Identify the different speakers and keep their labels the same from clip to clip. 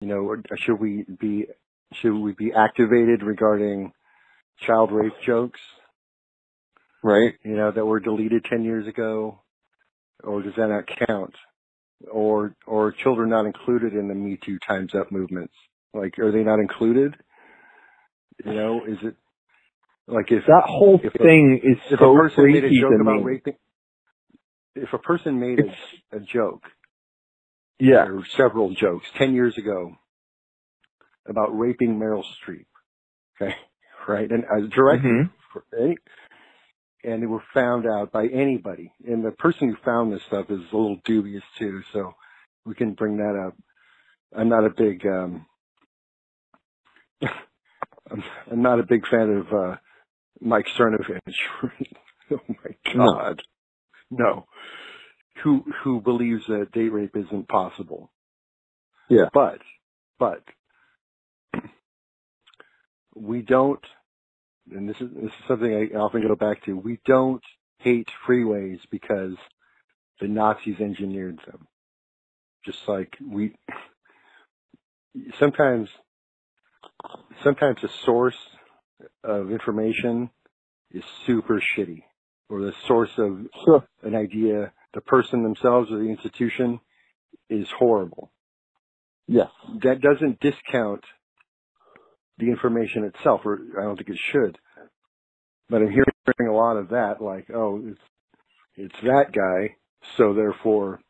Speaker 1: or should we be activated regarding child rape jokes?
Speaker 2: Right.
Speaker 1: That were deleted 10 years ago, or does that not count? Or children not included in the Me Too Time's Up movements? Like, are they not included? Is it like if
Speaker 2: that whole thing is
Speaker 1: if
Speaker 2: so
Speaker 1: a person made a
Speaker 2: freaky
Speaker 1: joke
Speaker 2: to
Speaker 1: about
Speaker 2: me.
Speaker 1: raping, if a person made a joke, or several jokes 10 years ago about raping Meryl Streep, okay, right, and as directed, and they were found out by anybody, and the person who found this stuff is a little dubious too, so we can bring that up. I'm not a big I'm not a big fan of Mike Cernovich. Oh my God, no. Who believes that date rape isn't possible?
Speaker 2: Yeah,
Speaker 1: but we don't. And this is something I often go back to. We don't hate freeways because the Nazis engineered them. Just like sometimes the source of information is super shitty, or the source of an idea, the person themselves or the institution, is horrible.
Speaker 2: Yes.
Speaker 1: That doesn't discount the information itself, or I don't think it should. But I'm hearing a lot of that, like, oh, it's that guy, so therefore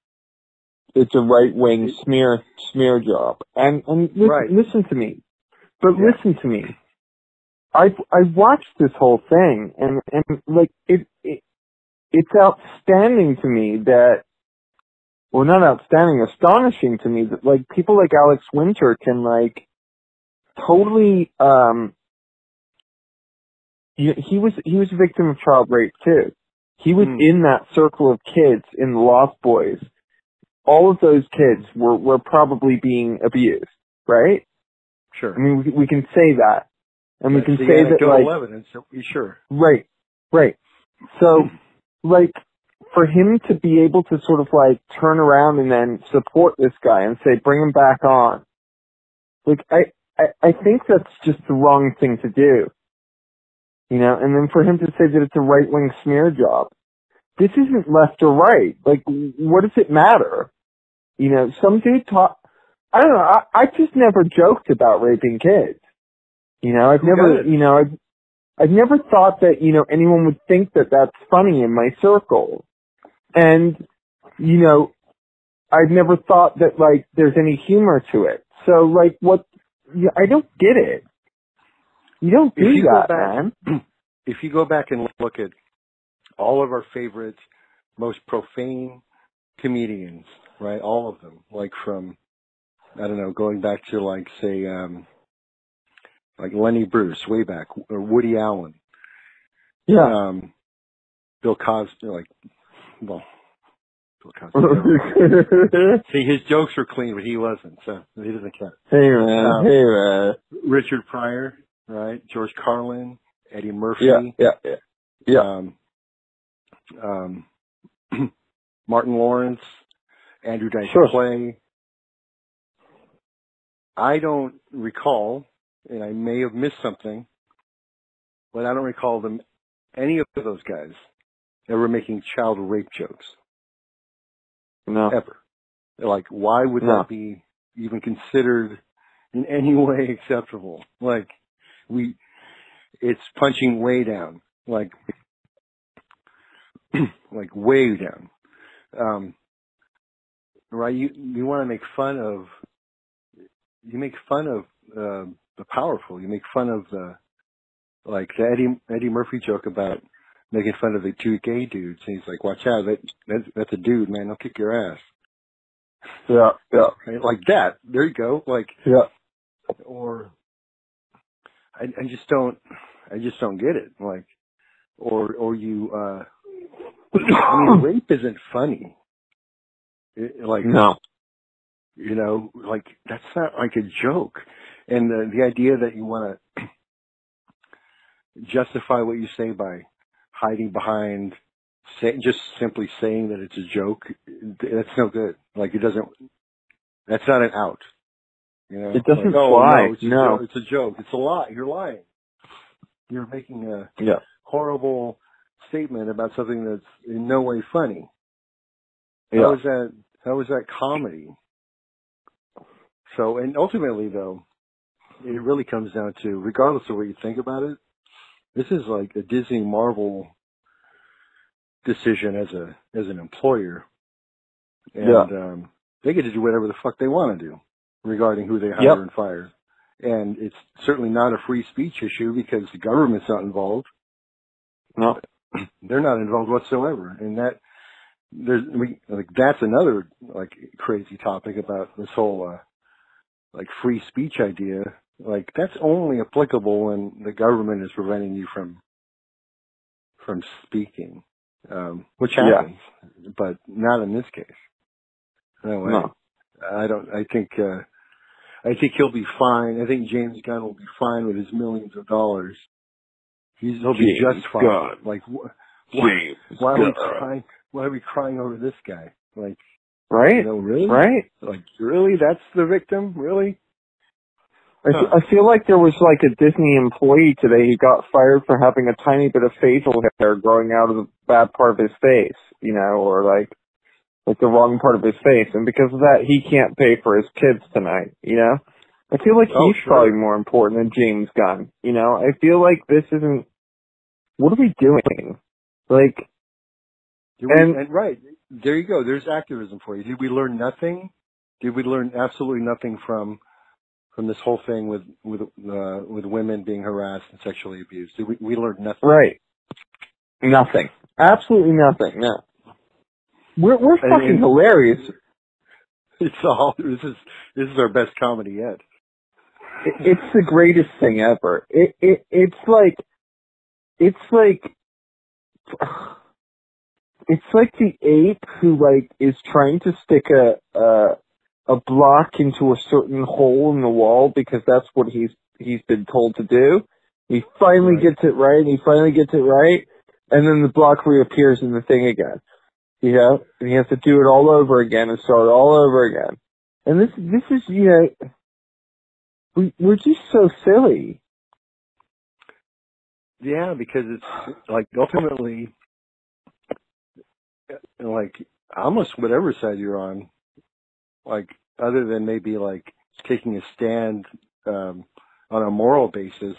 Speaker 2: it's a right-wing smear job. And listen to me. But listen to me. I watched this whole thing, and like it's outstanding to me that, well, not outstanding, astonishing to me that like people like Alex Winter can like totally he was a victim of child rape too. He was in that circle of kids in the Lost Boys. All of those kids were probably being abused, right?
Speaker 1: Sure.
Speaker 2: I mean, we can say that. And we can say that, like,
Speaker 1: evidence, sure.
Speaker 2: Right. So, like, for him to be able to sort of, like, turn around and then support this guy and say, bring him back on, like, I think that's just the wrong thing to do. And then for him to say that it's a right-wing smear job. This isn't left or right. Like, what does it matter? Some dude I don't know, I just never joked about raping kids. I've never thought that, anyone would think that that's funny in my circle. And, I've never thought that, like, there's any humor to it. So, like, I don't get it. You don't do that, man.
Speaker 1: If you go back and look at all of our favorite, most profane comedians, right, all of them, like from, I don't know, going back to, like, say, like Lenny Bruce, way back, or Woody Allen.
Speaker 2: Yeah.
Speaker 1: Bill Cosby, Bill Cosby. See, his jokes were clean, but he wasn't, so he doesn't count.
Speaker 2: Hey, man.
Speaker 1: Richard Pryor, right? George Carlin, Eddie Murphy.
Speaker 2: Yeah.
Speaker 1: Martin Lawrence, Andrew Dice Clay. I don't recall, and I may have missed something, but I don't recall any of those guys ever making child rape jokes.
Speaker 2: No.
Speaker 1: Ever. Like, why would that be even considered in any way acceptable? Like, it's punching way down. Like way down. Right? You want to make fun of the powerful. You make fun of the Eddie Murphy joke about making fun of the two gay dudes. And he's like, watch out, that's a dude, man. They'll kick your ass.
Speaker 2: Yeah.
Speaker 1: Right? Like that. There you go. Like, or I just don't get it. Like, or you, I mean, rape isn't funny.
Speaker 2: No.
Speaker 1: Like, that's not like a joke. And the idea that you want to justify what you say by hiding behind just simply saying that it's a joke, that's no good. Like, that's not an out. You know,
Speaker 2: it doesn't
Speaker 1: like,
Speaker 2: fly.
Speaker 1: no, it's a joke. It's a lie. You're lying. You're making a horrible statement about something that's in no way funny. How is that comedy? So, and ultimately though, it really comes down to, regardless of what you think about it, this is like a Disney Marvel decision as an employer. And they get to do whatever the fuck they want to do regarding who they hire and fire. And it's certainly not a free speech issue because the government's not involved.
Speaker 2: No.
Speaker 1: They're not involved whatsoever. And that's another like crazy topic about this whole like free speech idea. Like that's only applicable when the government is preventing you from speaking. Which happens, but not in this case. No way.
Speaker 2: No.
Speaker 1: I think he'll be fine. I think James Gunn will be fine with his millions of dollars. He'll be just fine.
Speaker 2: Gunn.
Speaker 1: Like, why are we crying? Why are we crying over this guy? Like,
Speaker 2: right?
Speaker 1: You know, really?
Speaker 2: Right?
Speaker 1: Like, really? That's the victim? Really?
Speaker 2: I feel like there was like a Disney employee today who got fired for having a tiny bit of facial hair growing out of the bad part of his face, you know, or like the wrong part of his face, and because of that, he can't pay for his kids tonight, you know? I feel like he's probably more important than James Gunn, you know? I feel like this isn't, what are we doing? Like,
Speaker 1: right, there you go, there's activism for you. Did we learn nothing? Did we learn absolutely nothing from this whole thing with women being harassed and sexually abused? Did we learned nothing?
Speaker 2: Right. Nothing. Absolutely nothing, no. We're fucking hilarious.
Speaker 1: It's all, this is our best comedy yet.
Speaker 2: It's the greatest thing ever. It's like the ape who like is trying to stick a block into a certain hole in the wall because that's what he's been told to do. He finally gets it right, and then the block reappears in the thing again. You know, and he has to do it all over again and start all over again. And this is, you know, we're just so silly.
Speaker 1: Yeah, because it's like ultimately, like almost whatever side you're on, like other than maybe like taking a stand on a moral basis,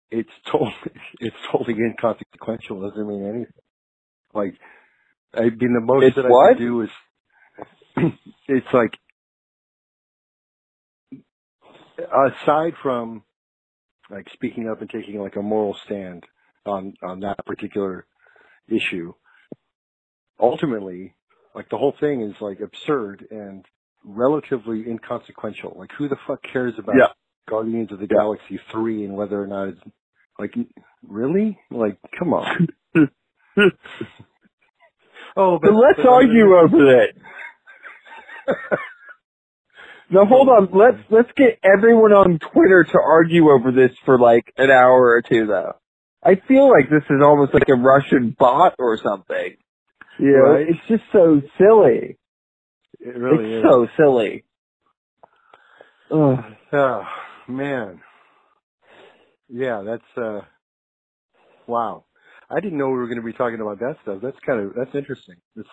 Speaker 1: it's totally inconsequential. It doesn't mean anything. Like, I mean, the most that I could do is, it's like, aside from like speaking up and taking like a moral stand on that particular issue, ultimately, like the whole thing is like absurd and relatively inconsequential. Like, who the fuck cares about Guardians of the Galaxy 3 and whether or not it's like, really? Like, come on.
Speaker 2: But let's argue over that. Now hold on, let's get everyone on Twitter to argue over this for like an hour or two though. I feel like this is almost like a Russian bot or something. You know, it's just so silly.
Speaker 1: It really is.
Speaker 2: It's so silly.
Speaker 1: Ugh. Oh, man. Yeah, that's, wow. I didn't know we were going to be talking about that stuff. That's interesting. It's